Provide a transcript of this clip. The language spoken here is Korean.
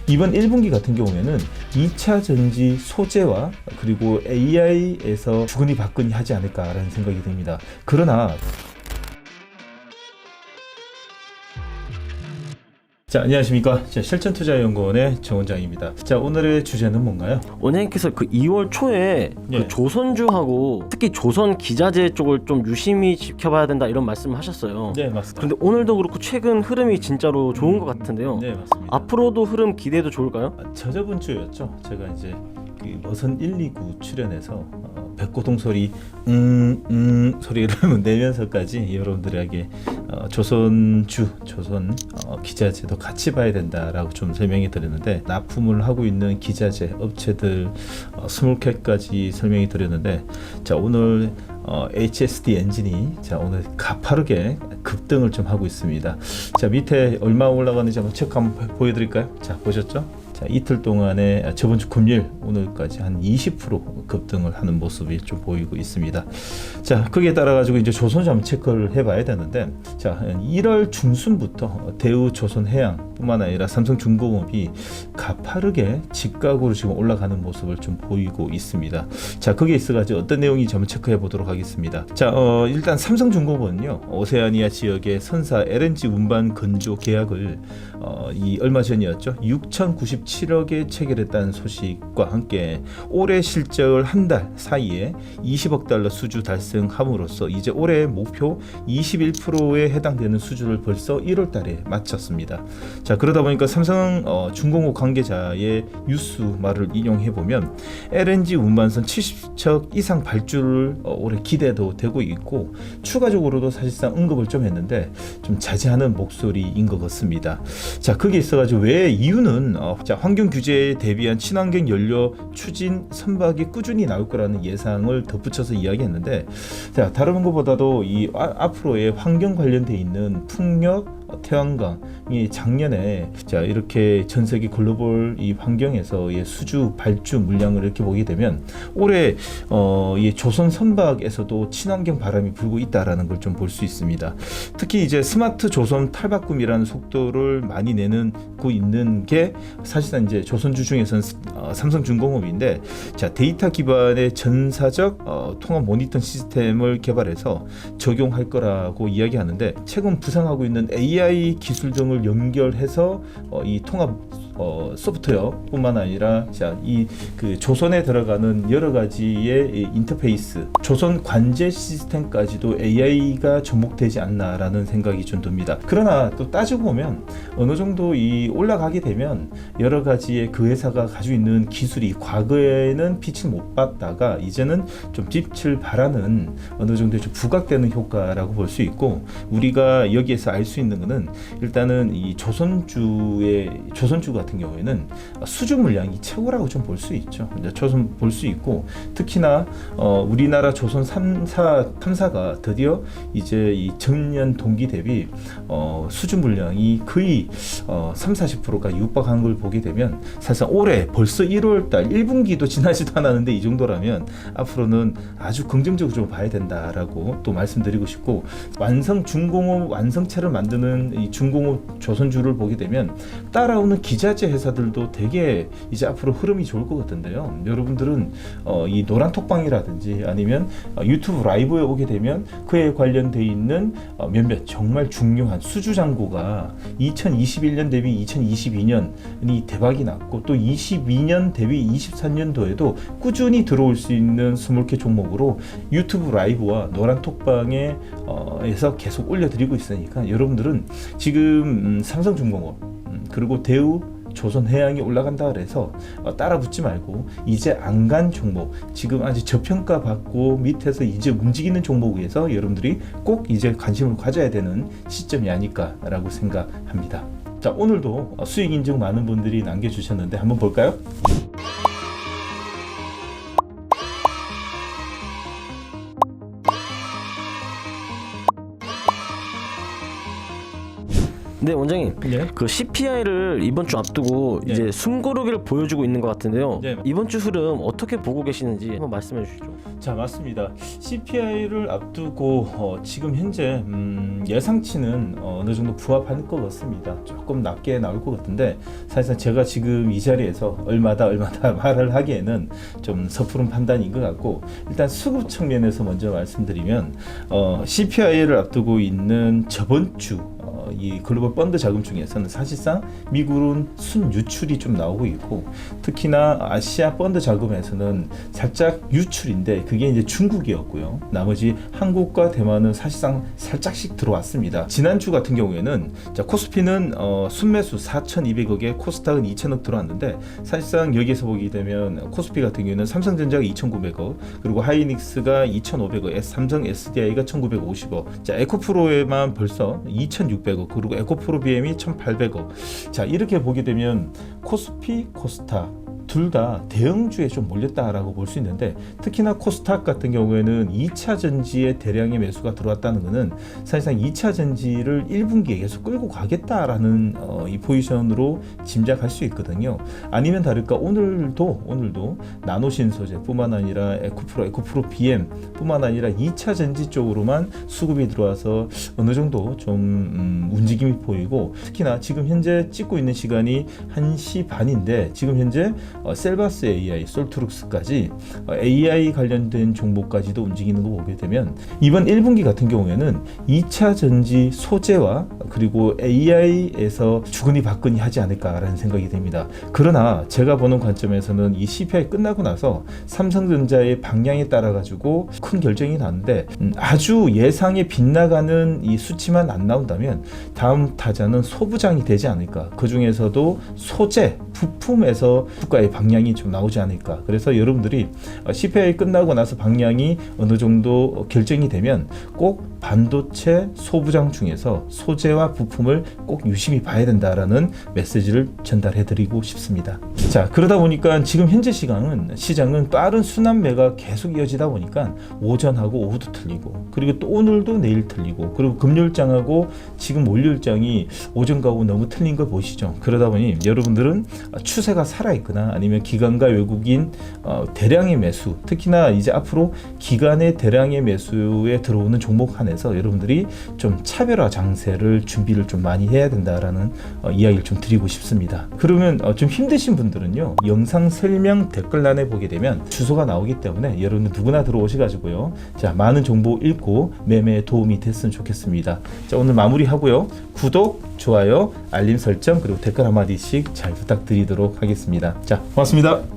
이번 1분기 같은 경우에는 2차 전지 소재와 그리고 AI에서 주거니 받거니 하지 않을까라는 생각이 듭니다. 그러나 자, 안녕하십니까. 실천투자연구원의 정원장입니다. 자, 오늘의 주제는 뭔가요? 원장님께서 그 2월 초에 예. 그 조선주하고 특히 조선 기자재 쪽을 좀 유심히 지켜봐야 된다 이런 말씀을 하셨어요. 네, 맞습니다. 근데 오늘도 그렇고 최근 흐름이 진짜로 좋은 것 같은데요. 네, 맞습니다. 앞으로도 흐름 기대도 좋을까요? 저저번 주였죠. 제가 이제 그 머선 129 출연해서 백고동 소리 소리를 내면서까지 여러분들에게 조선주, 조선 기자재도 같이 봐야 된다라고 좀 설명이 드렸는데, 납품을 하고 있는 기자재 업체들 20개까지 설명이 드렸는데, 자, 오늘 HSD 엔진이 자 오늘 가파르게 급등을 좀 하고 있습니다. 자, 밑에 얼마 올라가는지 한번 체크 한번 보여드릴까요? 자, 보셨죠? 자, 이틀 동안에 저번 주 금요일 오늘까지 한 20% 급등을 하는 모습이 좀 보이고 있습니다. 자, 거기에 따라 가지고 이제 조선주 한번 체크를 해봐야 되는데, 자, 1월 중순부터 대우 조선해양뿐만 아니라 삼성중공업이 가파르게 직각으로 지금 올라가는 모습을 좀 보이고 있습니다. 자, 거기에 있어가지고 어떤 내용인지 한번 체크해 보도록 하겠습니다. 자, 일단 삼성중공업은요, 오세아니아 지역의 선사 LNG 운반 건조 계약을 이 얼마 전이었죠, 6,097억에 체결했다는 소식과 함께 올해 실적을 한 달 사이에 20억 달러 수주 달성함으로써 이제 올해 목표 21%에 해당되는 수주를 벌써 1월 달에 마쳤습니다. 자, 그러다 보니까 삼성 중공업 관계자의 뉴스 말을 인용해 보면 LNG 운반선 70척 이상 발주를 올해 기대도 되고 있고, 추가적으로도 사실상 언급을 좀 했는데 좀 자제하는 목소리인 것 같습니다. 자, 거기에 있어가지고 왜 이유는 자, 환경 규제에 대비한 친환경 연료 추진 선박이 꾸준히 나올 거라는 예상을 덧붙여서 이야기했는데, 자, 다른 것보다도 이 앞으로의 환경 관련돼 있는 풍력, 태양광이 작년에 자 이렇게 전 세계 글로벌 이 환경에서의 수주 발주 물량을 이렇게 보게 되면 올해 이 조선 선박에서도 친환경 바람이 불고 있다라는 걸 좀 볼 수 있습니다. 특히 이제 스마트 조선 탈바꿈이라는 속도를 많이 내고 있는 게 사실상 이제 조선주 중에서는 삼성중공업인데, 자, 데이터 기반의 전사적 통합 모니터링 시스템을 개발해서 적용할 거라고 이야기하는데, 최근 부상하고 있는 AI 기술 등을 연결해서 이 통합 소프트웨어뿐만 아니라 자, 이 그 조선에 들어가는 여러 가지의 인터페이스, 조선 관제 시스템까지도 AI가 접목되지 않나라는 생각이 좀 듭니다. 그러나 또 따지고 보면 어느 정도 이 올라가게 되면 여러 가지의 그 회사가 가지고 있는 기술이 과거에는 빛을 못 봤다가 이제는 좀 빛을 발하는 어느 정도 좀 부각되는 효과라고 볼 수 있고, 우리가 여기에서 알 수 있는 것은 일단은 이 조선주 같은 경우에는 수주 물량이 최고라고 좀 볼 수 있죠. 조선 볼 수 있고, 특히나 우리나라 조선 3사 탐사가 드디어 이제 이 전년 동기 대비 수주 물량이 거의 30-40%가 육박한 걸 보게 되면 사실상 올해 벌써 1월달 1분기도 지나지도 않았는데 이 정도라면 앞으로는 아주 긍정적으로 좀 봐야 된다라고 또 말씀드리고 싶고, 완성 중공업 완성체를 만드는 이 중공업 조선주를 보게 되면 따라오는 기자재 회사들도 되게 이제 앞으로 흐름이 좋을 것 같은데요. 여러분들은 이 노란톡방이라든지 아니면 유튜브 라이브에 오게 되면 그에 관련돼 있는 몇몇 정말 중요한 수주 잔고가 2021년 대비 2022년이 대박이 났고, 또 22년 대비 23년도에도 꾸준히 들어올 수 있는 20개 종목으로 유튜브 라이브와 노란톡방에 에서 계속 올려드리고 있으니까 여러분들은 지금 삼성중공업 그리고 대우 조선해양이 올라간다 그래서 따라 붙지 말고 이제 안 간 종목, 지금 아직 저평가 받고 밑에서 이제 움직이는 종목에서 여러분들이 꼭 이제 관심을 가져야 되는 시점이 아닐까라고 생각합니다. 자, 오늘도 수익 인증 많은 분들이 남겨주셨는데 한번 볼까요? 네, 원장님. 예. 그 CPI를 이번 주 앞두고 예. 이제 숨고르기를 보여주고 있는 것 같은데요. 예. 이번 주 흐름 어떻게 보고 계시는지 한번 말씀해 주시죠. 자, 맞습니다. CPI를 앞두고 지금 현재 예상치는 어느 정도 부합할 것 같습니다. 조금 낮게 나올 것 같은데 사실상 제가 지금 이 자리에서 얼마다 말을 하기에는 좀 섣부른 판단인 것 같고, 일단 수급 측면에서 먼저 말씀드리면 CPI를 앞두고 있는 저번 주 이 글로벌 펀드 자금 중에서는 사실상 미국은 순유출이 좀 나오고 있고, 특히나 아시아 펀드 자금에서는 살짝 유출인데 그게 이제 중국이었고요. 나머지 한국과 대만은 사실상 살짝씩 들어왔습니다. 지난주 같은 경우에는 자, 코스피는 순매수 4,200억에 코스닥은 2,000억 들어왔는데, 사실상 여기에서 보게 되면 코스피 같은 경우에는 삼성전자가 2,900억, 그리고 하이닉스가 2,500억, 삼성 SDI가 1,950억, 자, 에코프로에만 벌써 2,600억, 그리고 에코프로 BM이 1,800억. 자, 이렇게 보게 되면 코스피, 코스닥 둘 다 대형주에 좀 몰렸다라고 볼 수 있는데, 특히나 코스닥 같은 경우에는 2차 전지에 대량의 매수가 들어왔다는 것은 사실상 2차 전지를 1분기에 계속 끌고 가겠다라는 이 포지션으로 짐작할 수 있거든요. 아니면 다를까 오늘도 나노신소재뿐만 아니라 에코프로 BM 뿐만 아니라 2차 전지 쪽으로만 수급이 들어와서 어느 정도 좀 움직임이 보이고, 특히나 지금 현재 찍고 있는 시간이 1시 반인데 지금 현재 셀바스 AI, 솔트룩스까지 AI 관련된 종목까지도 움직이는 거 보게 되면 이번 1분기 같은 경우에는 2차 전지 소재와 그리고 AI에서 주거니 받거니 하지 않을까라는 생각이 듭니다. 그러나 제가 보는 관점에서는 이 CPI 끝나고 나서 삼성전자의 방향에 따라 가지고 큰 결정이 나는데, 아주 예상에 빗나가는 이 수치만 안 나온다면 다음 타자는 소부장이 되지 않을까. 그 중에서도 소재, 부품에서 국가의 방향이 좀 나오지 않을까. 그래서 여러분들이 CPI 끝나고 나서 방향이 어느 정도 결정이 되면 꼭 반도체 소부장 중에서 소재와 부품을 꼭 유심히 봐야 된다라는 메시지를 전달해 드리고 싶습니다. 자, 그러다 보니까 지금 현재 시장은 빠른 순환매가 계속 이어지다 보니까 오전하고 오후도 틀리고, 그리고 또 오늘도 내일 틀리고, 그리고 금요일장하고 지금 월요일장이 오전과 오후 너무 틀린 걸 보시죠. 그러다 보니 여러분들은 추세가 살아있거나 아니면 기관과 외국인 대량의 매수, 특히나 이제 앞으로 기관의 대량의 매수에 들어오는 종목 한해서 여러분들이 좀 차별화 장세를 준비를 좀 많이 해야 된다라는 이야기를 좀 드리고 싶습니다. 그러면 좀 힘드신 분들은요, 영상 설명 댓글란에 보게 되면 주소가 나오기 때문에 여러분 누구나 들어오셔가지고요, 자, 많은 정보 읽고 매매에 도움이 됐으면 좋겠습니다. 자, 오늘 마무리하고요, 구독, 좋아요, 알림 설정, 그리고 댓글 한마디씩 잘 부탁드리도록 하겠습니다. 자, 고맙습니다.